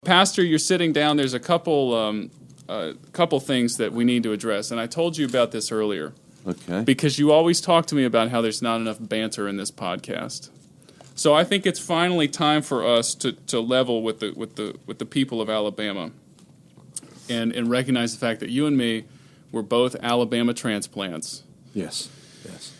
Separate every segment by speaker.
Speaker 1: Pastor, you're sitting down. There's a couple things that we need to address, and I told you about this earlier.
Speaker 2: Okay.
Speaker 1: Because you always talk to me about how there's not enough banter in this podcast. So I think it's finally time for us to level with the people of Alabama, and recognize the fact that you and me were both Alabama transplants.
Speaker 2: Yes. Yes.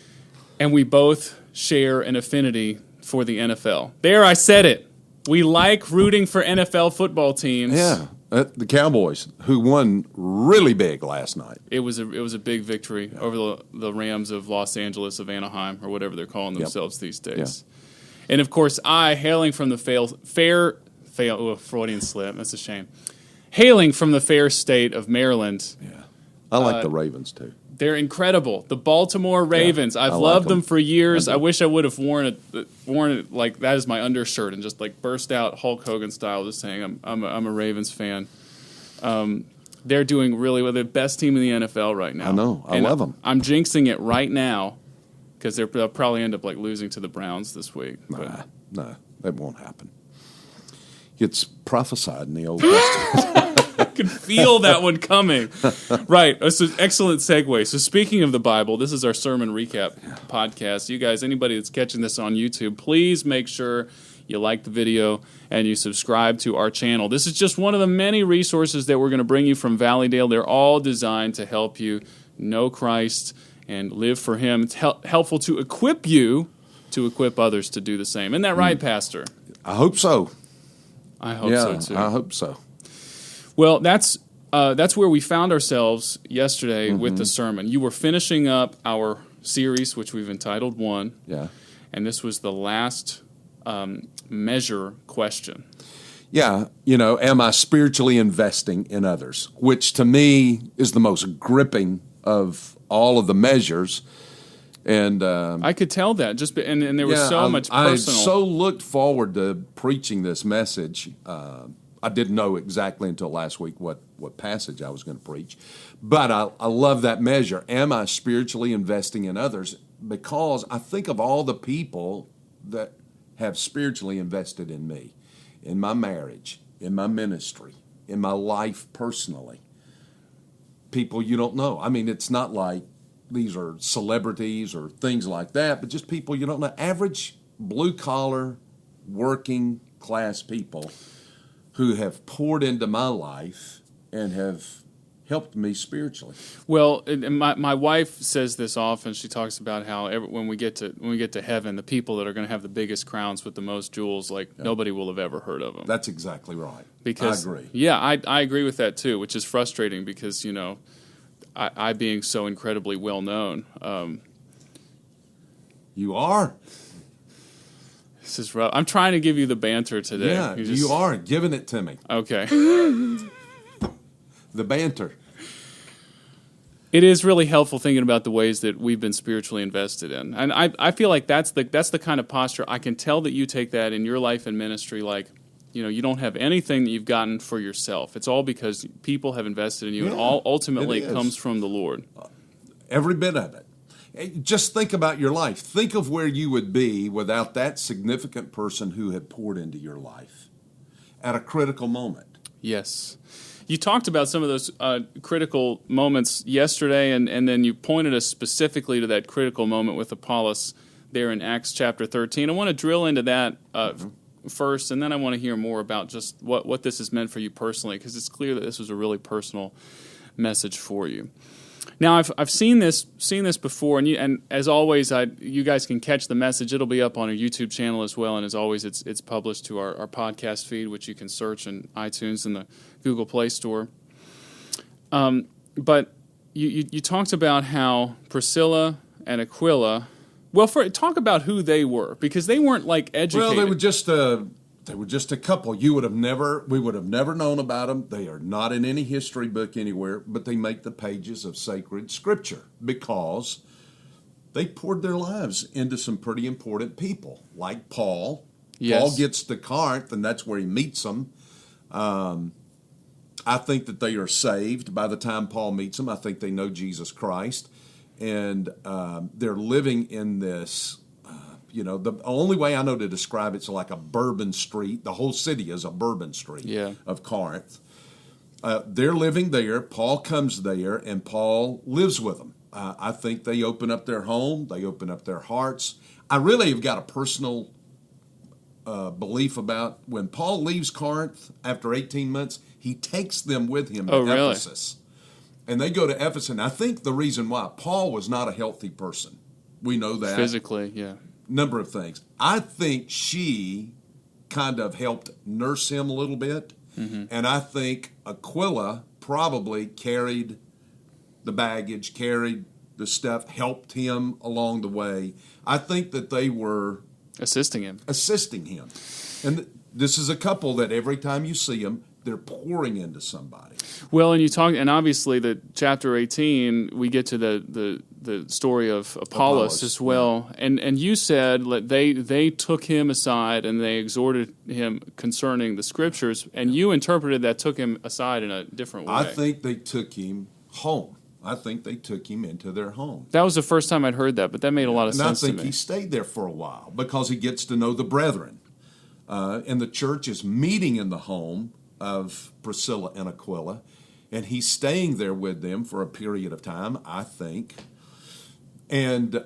Speaker 1: And we both share an affinity for the NFL. There, I said it. We like rooting for NFL football teams.
Speaker 2: Yeah. The Cowboys, who won really big last night.
Speaker 1: It was a big victory over the Rams of Los Angeles, of Anaheim, or whatever they're calling themselves these days. Yeah. And of course, I, hailing from the Freudian slip, that's a shame. Hailing from the fair state of Maryland.
Speaker 2: Yeah. I like the Ravens too.
Speaker 1: They're incredible. The Baltimore Ravens. I've loved them for years. I wish I would have worn it like that as my undershirt and just like burst out Hulk Hogan style, just saying I'm a Ravens fan. They're doing really well. They're the best team in the NFL right now.
Speaker 2: I know. I love them.
Speaker 1: I'm jinxing it right now because they'll probably end up like losing to the Browns this week.
Speaker 2: No, that won't happen. It's prophesied in the Old Testament.
Speaker 1: I can feel that one coming. Right. It's an excellent segue. So speaking of the Bible, this is our sermon recap podcast. You guys, anybody that's catching this on YouTube, please make sure you like the video and you subscribe to our channel. This is just one of the many resources that we're going to bring you from Valleydale. They're all designed to help you know Christ and live for Him. It's helpful to equip you to equip others to do the same. Isn't that right, Pastor?
Speaker 2: I hope so.
Speaker 1: I hope so, too.
Speaker 2: I hope so.
Speaker 1: Well, that's where we found ourselves yesterday with the sermon. You were finishing up our series, which we've entitled One.
Speaker 2: Yeah.
Speaker 1: And this was the last measure question.
Speaker 2: Yeah, am I spiritually investing in others? Which to me is the most gripping of all of the measures. And
Speaker 1: I could tell that and there was so much personal.
Speaker 2: I so looked forward to preaching this message. I didn't know exactly until last week what passage I was going to preach. But I love that measure. Am I spiritually investing in others? Because I think of all the people that have spiritually invested in me, in my marriage, in my ministry, in my life personally. People you don't know. I mean, it's not like these are celebrities or things like that, but just people you don't know. Average blue-collar, working-class people who have poured into my life and have helped me spiritually.
Speaker 1: Well, my wife says this often. She talks about how when we get to heaven, the people that are going to have the biggest crowns with the most jewels, nobody will have ever heard of them.
Speaker 2: That's exactly right.
Speaker 1: Because,
Speaker 2: I agree.
Speaker 1: Yeah, I agree with that too, which is frustrating because I being so incredibly well known.
Speaker 2: You are.
Speaker 1: This is rough. I'm trying to give you the banter today.
Speaker 2: Yeah, you are giving it to me.
Speaker 1: Okay.
Speaker 2: The banter.
Speaker 1: It is really helpful thinking about the ways that we've been spiritually invested in. And I feel like that's the kind of posture. I can tell that you take that in your life and ministry you don't have anything that you've gotten for yourself. It's all because people have invested in you, and all ultimately comes from the Lord.
Speaker 2: Every bit of it. Just think about your life. Think of where you would be without that significant person who had poured into your life at a critical moment.
Speaker 1: Yes. You talked about some of those critical moments yesterday, and then you pointed us specifically to that critical moment with Apollos there in Acts chapter 13. I want to drill into that first, and then I want to hear more about just what this has meant for you personally, because it's clear that this was a really personal message for you. Now, I've seen this before, and as always, you guys can catch the message. It'll be up on our YouTube channel as well, and as always, it's published to our podcast feed, which you can search in iTunes and the Google Play Store. But you talked about how Priscilla and Aquila. Well, talk about who they were, because they weren't educated.
Speaker 2: Well, they were just a couple. We would have never known about them. They are not in any history book anywhere, but they make the pages of sacred scripture because they poured their lives into some pretty important people, like Paul.
Speaker 1: Yes.
Speaker 2: Paul gets to Corinth, and that's where he meets them. I think that they are saved by the time Paul meets them. I think they know Jesus Christ, and they're living in this The only way I know to describe it's like a Bourbon Street. The whole city is a Bourbon Street of Corinth. They're living there. Paul comes there, and Paul lives with them. I think they open up their home. They open up their hearts. I really have got a personal belief about when Paul leaves Corinth after 18 months, he takes them with him to Ephesus. And they go to Ephesus. And I think the reason why, Paul was not a healthy person. We know that.
Speaker 1: Physically, yeah.
Speaker 2: Number of things. I think she kind of helped nurse him a little bit. Mm-hmm. And I think Aquila probably carried the baggage, carried the stuff, helped him along the way. I think that they were
Speaker 1: assisting him.
Speaker 2: And this is a couple that every time you see them, they're pouring into somebody.
Speaker 1: Well, and obviously the chapter 18, we get to the story of Apollos as well. Yeah. And you said that they took him aside and they exhorted him concerning the scriptures, and you interpreted that took him aside in a different way.
Speaker 2: I think they took him home. I think they took him into their home.
Speaker 1: That was the first time I'd heard that, but that made a lot of sense to me.
Speaker 2: And I think he stayed there for a while because he gets to know the brethren. And the church is meeting in the home of Priscilla and Aquila, and he's staying there with them for a period of time, I think. And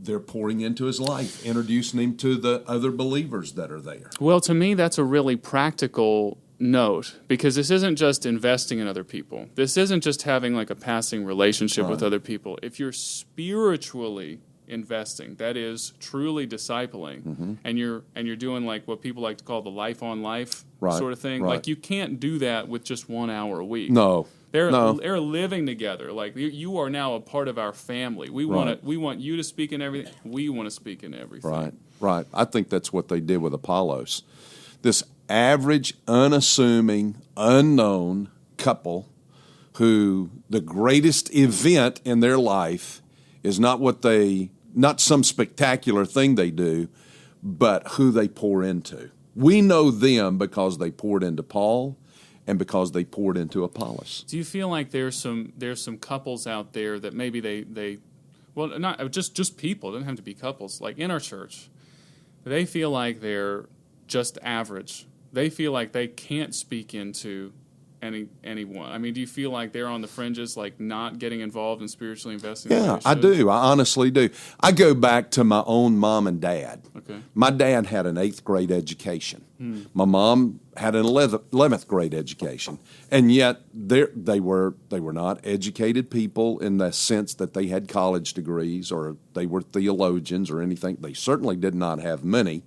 Speaker 2: they're pouring into his life, introducing him to the other believers that are there.
Speaker 1: Well, to me, that's a really practical note, because this isn't just investing in other people. This isn't just having like a passing relationship with other people. If you're spiritually investing, that is truly discipling, and you're doing like what people like to call the life on life sort of thing. Like you can't do that with just 1 hour a week.
Speaker 2: No.
Speaker 1: They're living together. Like you are now a part of our family. We want you to speak in everything. We want to speak in everything.
Speaker 2: Right. I think that's what they did with Apollos. This average, unassuming, unknown couple who the greatest event in their life is not some spectacular thing they do, but who they pour into. We know them because they poured into Paul and because they poured into Apollos.
Speaker 1: Do you feel like there's some couples out there that maybe they not just people, it doesn't have to be couples, like in our church, they feel like they're just average. They feel like they can't speak into anyone. I mean, do you feel like they're on the fringes, like not getting involved in spiritually investing?
Speaker 2: Yeah, I do. I honestly do. I go back to my own mom and dad.
Speaker 1: Okay.
Speaker 2: My dad had an 8th grade education. My mom had an 11th grade education, and yet they were not educated people in the sense that they had college degrees or they were theologians or anything. They certainly did not have money.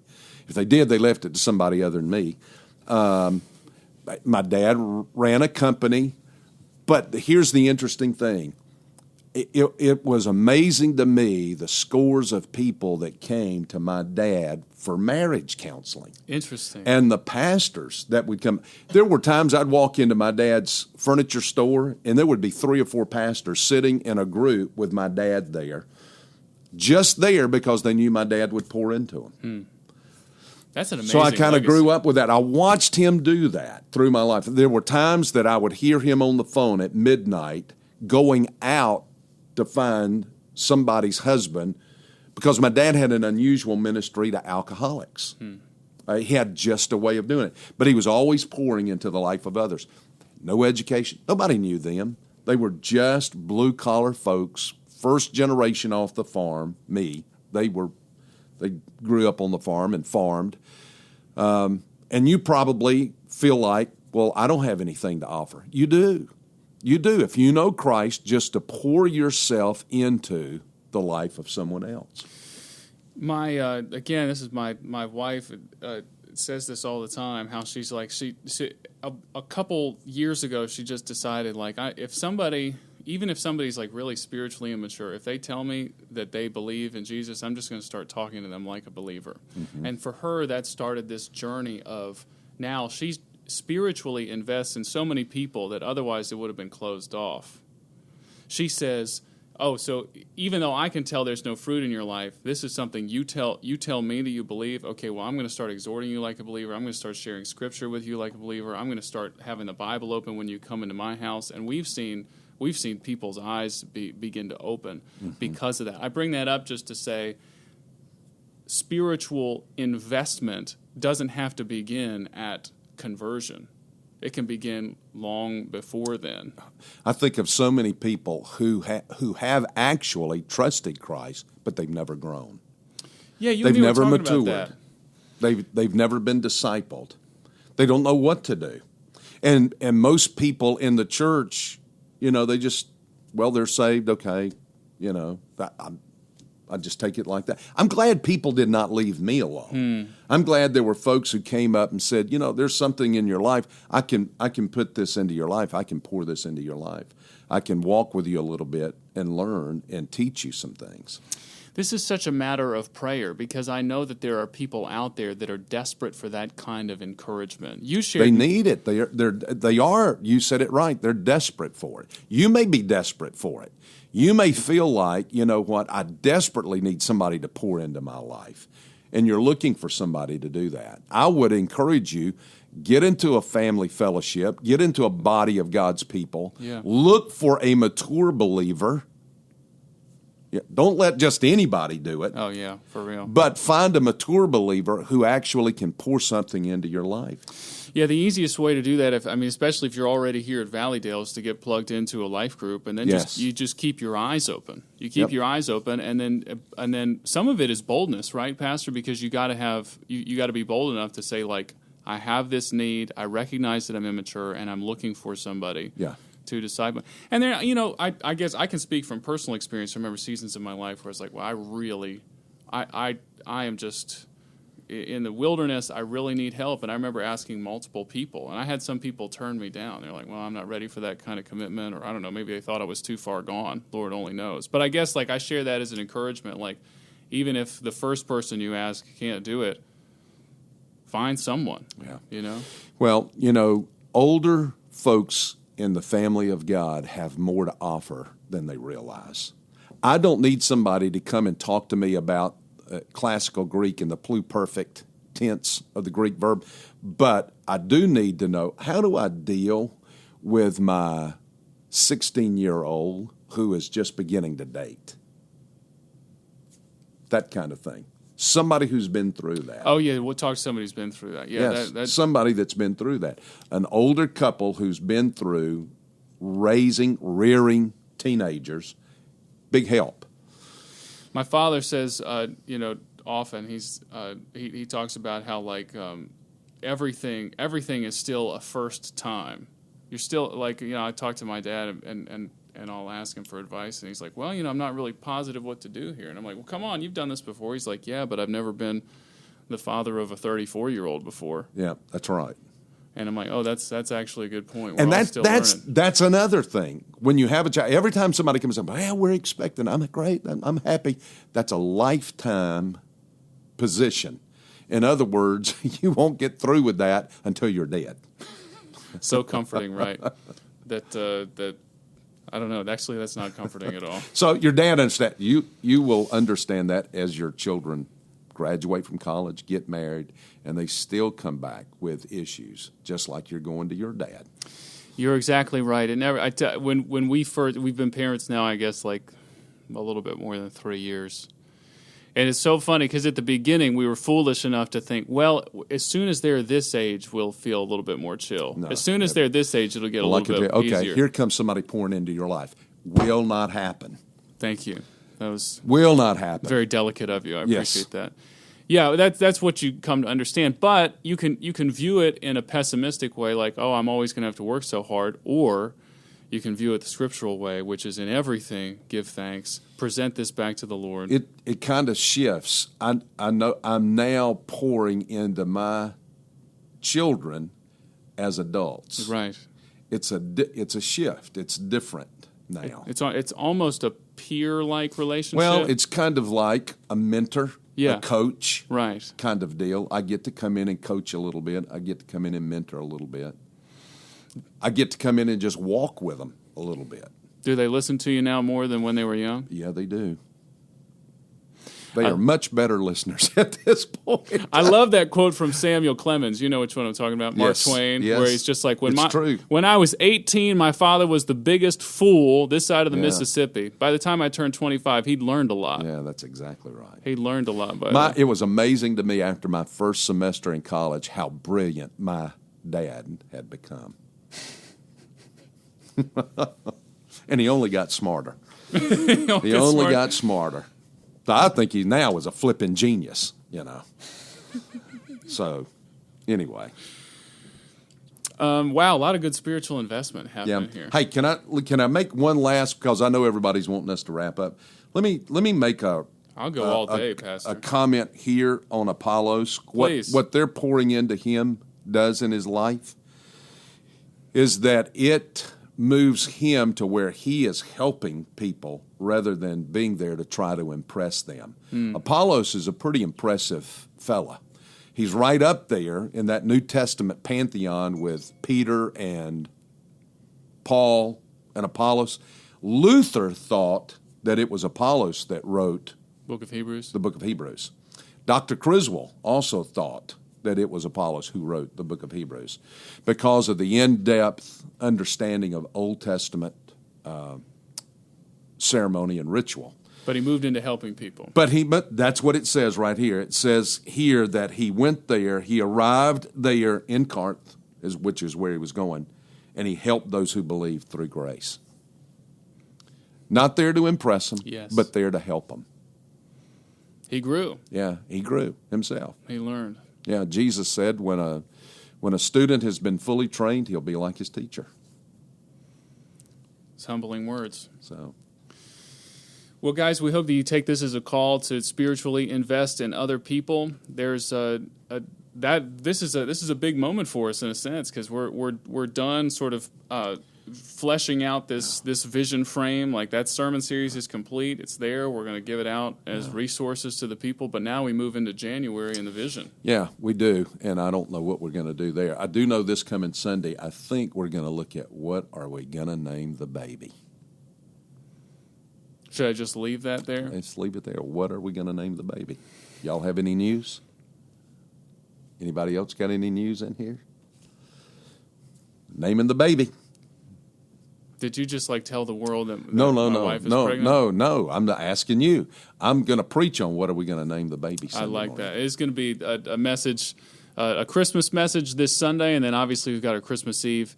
Speaker 2: If they did, they left it to somebody other than me. My dad ran a company, but here's the interesting thing. It was amazing to me the scores of people that came to my dad for marriage counseling.
Speaker 1: Interesting.
Speaker 2: And the pastors that would come. There were times I'd walk into my dad's furniture store, and there would be 3 or 4 pastors sitting in a group with my dad there, just there because they knew my dad would pour into them.
Speaker 1: That's an amazing
Speaker 2: So I kind of
Speaker 1: legacy.
Speaker 2: grew up with that. I watched him do that through my life. There were times that I would hear him on the phone at midnight going out to find somebody's husband because my dad had an unusual ministry to alcoholics. He had just a way of doing it. But he was always pouring into the life of others. No education. Nobody knew them. They were just blue-collar folks, first generation off the farm, me. They grew up on the farm and farmed. And you probably feel like, well, I don't have anything to offer. You do. You do. If you know Christ, just to pour yourself into the life of someone else.
Speaker 1: Again, this is my wife says this all the time, how she's like, a couple years ago, she just decided, like, even if somebody's like really spiritually immature, if they tell me that they believe in Jesus, I'm just going to start talking to them like a believer. And for her, that started this journey of now she's spiritually invests in so many people that otherwise it would have been closed off. She says, oh, so even though I can tell there's no fruit in your life, this is something you tell me that you believe. Okay, well, I'm going to start exhorting you like a believer. I'm going to start sharing scripture with you like a believer. I'm going to start having the Bible open when you come into my house. And we've seen people's eyes begin to open because of that. I bring that up just to say spiritual investment doesn't have to begin at conversion. It can begin long before then.
Speaker 2: I think of so many people who have actually trusted Christ, but they've never grown.
Speaker 1: Yeah, you
Speaker 2: They've
Speaker 1: and me were
Speaker 2: never
Speaker 1: talking
Speaker 2: matured.
Speaker 1: about that.
Speaker 2: They've never been discipled. They don't know what to do. And most people in the church, they just, they're saved, okay, I just take it like that. I'm glad people did not leave me alone. I'm glad there were folks who came up and said, there's something in your life. I can put this into your life. I can pour this into your life. I can walk with you a little bit and learn and teach you some things.
Speaker 1: This is such a matter of prayer because I know that there are people out there that are desperate for that kind of encouragement. You shared
Speaker 2: They need it. They are. You said it right. They're desperate for it. You may be desperate for it. You may feel like, I desperately need somebody to pour into my life. And you're looking for somebody to do that. I would encourage you, get into a family fellowship, get into a body of God's people.
Speaker 1: Yeah.
Speaker 2: Look for a mature believer. Yeah, don't let just anybody do it.
Speaker 1: Oh, yeah, for real.
Speaker 2: But find a mature believer who actually can pour something into your life.
Speaker 1: Yeah, the easiest way to do that, especially if you're already here at Valleydale, is to get plugged into a life group, and then you just keep your eyes open. You keep your eyes open, and then some of it is boldness, right, Pastor? Because you got to be bold enough to say, like, I have this need, I recognize that I'm immature, and I'm looking for somebody.
Speaker 2: Yeah.
Speaker 1: To disciple. And there, I guess I can speak from personal experience. I remember seasons of my life where it's like, well, I am just in the wilderness. I really need help. And I remember asking multiple people, and I had some people turn me down. They're like, well, I'm not ready for that kind of commitment, or I don't know, maybe they thought I was too far gone. Lord only knows. But I guess I share that as an encouragement. Like, even if the first person you ask can't do it, find someone.
Speaker 2: Yeah. Well, older folks in the family of God have more to offer than they realize. I don't need somebody to come and talk to me about classical Greek and the pluperfect tense of the Greek verb, but I do need to know, how do I deal with my 16-year-old who is just beginning to date? That kind of thing. Somebody who's been through that.
Speaker 1: Oh, yeah, we'll talk to somebody who's been through that. Yeah,
Speaker 2: yes,
Speaker 1: that's
Speaker 2: somebody that's been through that. An older couple who's been through rearing teenagers, big help.
Speaker 1: My father says, often he talks about how everything is still a first time. You're still I talk to my dad and I'll ask him for advice, and he's like, well, I'm not really positive what to do here. And I'm like, well, come on, you've done this before. He's like, yeah, but I've never been the father of a 34-year-old before.
Speaker 2: Yeah, that's right.
Speaker 1: And I'm like, oh, that's actually a good point.
Speaker 2: And that's another thing. When you have a child, every time somebody comes up, we're expecting, I'm great, I'm happy. That's a lifetime position. In other words, you won't get through with that until you're dead.
Speaker 1: So comforting, right? That I don't know. Actually, that's not comforting at all.
Speaker 2: So your dad understands. You will understand that as your children graduate from college, get married, and they still come back with issues, just like you're going to your dad.
Speaker 1: You're exactly right. And when we've been parents now, I guess a little bit more than 3 years. And it's so funny because at the beginning we were foolish enough to think, well, as soon as they're this age, we'll feel a little bit more chill. No, as soon as they're this age, it'll get a little bit easier.
Speaker 2: Okay, here comes somebody pouring into your life. Will not happen.
Speaker 1: Thank you. That was
Speaker 2: will not happen.
Speaker 1: Very delicate of you. I appreciate that. Yeah, that's what you come to understand. But you can view it in a pessimistic way, like, oh, I'm always going to have to work so hard, or you can view it the scriptural way, which is in everything, give thanks, present this back to the Lord.
Speaker 2: It kind of shifts. I know I'm now pouring into my children as adults.
Speaker 1: Right.
Speaker 2: It's a shift. It's different now.
Speaker 1: It's almost a peer-like relationship.
Speaker 2: Well, it's kind of like a mentor, a coach,
Speaker 1: right,
Speaker 2: kind of deal. I get to come in and coach a little bit. I get to come in and mentor a little bit. I get to come in and just walk with them a little bit.
Speaker 1: Do they listen to you now more than when they were young?
Speaker 2: Yeah, they do. They are much better listeners at this point.
Speaker 1: I love that quote from Samuel Clemens. You know which one I'm talking about, Mark Twain, where he's just like, when I was 18, my father was the biggest fool this side of the Mississippi. By the time I turned 25, he'd learned a lot.
Speaker 2: Yeah, that's exactly right.
Speaker 1: He learned a lot.
Speaker 2: It was amazing to me after my first semester in college how brilliant my dad had become. And he only got smarter. He only got smarter. I think he now is a flipping genius, So, anyway.
Speaker 1: Wow, a lot of good spiritual investment happening here.
Speaker 2: Hey, can I make one last, because I know everybody's wanting us to wrap up. Let me make
Speaker 1: I'll go all day, Pastor.
Speaker 2: A comment here on Apollos.
Speaker 1: Please.
Speaker 2: What they're pouring into him does in his life is that it moves him to where he is helping people rather than being there to try to impress them. Apollos is a pretty impressive fella. He's right up there in that New Testament pantheon with Peter and Paul and Apollos. Luther thought that it was Apollos that wrote
Speaker 1: the
Speaker 2: Book of Hebrews. Dr. Criswell also thought that it was Apollos who wrote the Book of Hebrews because of the in-depth understanding of Old Testament ceremony and ritual.
Speaker 1: But he moved into helping people.
Speaker 2: But that's what it says right here. It says here that he went there, he arrived there in Corinth, which is where he was going, and he helped those who believed through grace. Not there to impress them, but there to help them.
Speaker 1: He grew.
Speaker 2: Yeah, he grew himself.
Speaker 1: He learned.
Speaker 2: Yeah, Jesus said when a student has been fully trained, he'll be like his teacher.
Speaker 1: It's humbling words.
Speaker 2: So,
Speaker 1: well, guys, we hope that you take this as a call to spiritually invest in other people. There's this is a big moment for us in a sense because we're done sort of fleshing out this vision frame. Like that sermon series is complete. It's there. We're going to give it out as resources to the people. But now we move into January and the vision. Yeah, we do. And I don't know what we're going to do there. I do know this coming Sunday, I think we're going to look at what are we going to name the baby. Should I just leave that there? Let's leave it there. What are we going to name the baby? Y'all have any news? Anybody else got any news in here? Naming the baby. Did you just tell the world that my wife is pregnant? No. I'm not asking you. I'm going to preach on what are we going to name the baby Sunday morning. That. It's going to be a message, a Christmas message this Sunday, and then obviously we've got our Christmas Eve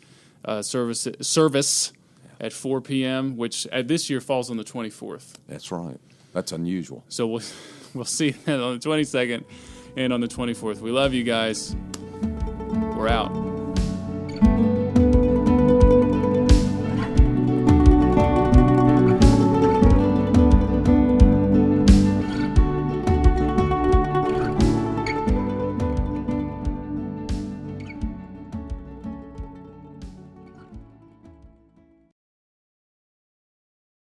Speaker 1: service at 4 p.m., which this year falls on the 24th. That's right. That's unusual. So we'll see you on the 22nd and on the 24th. We love you guys. We're out.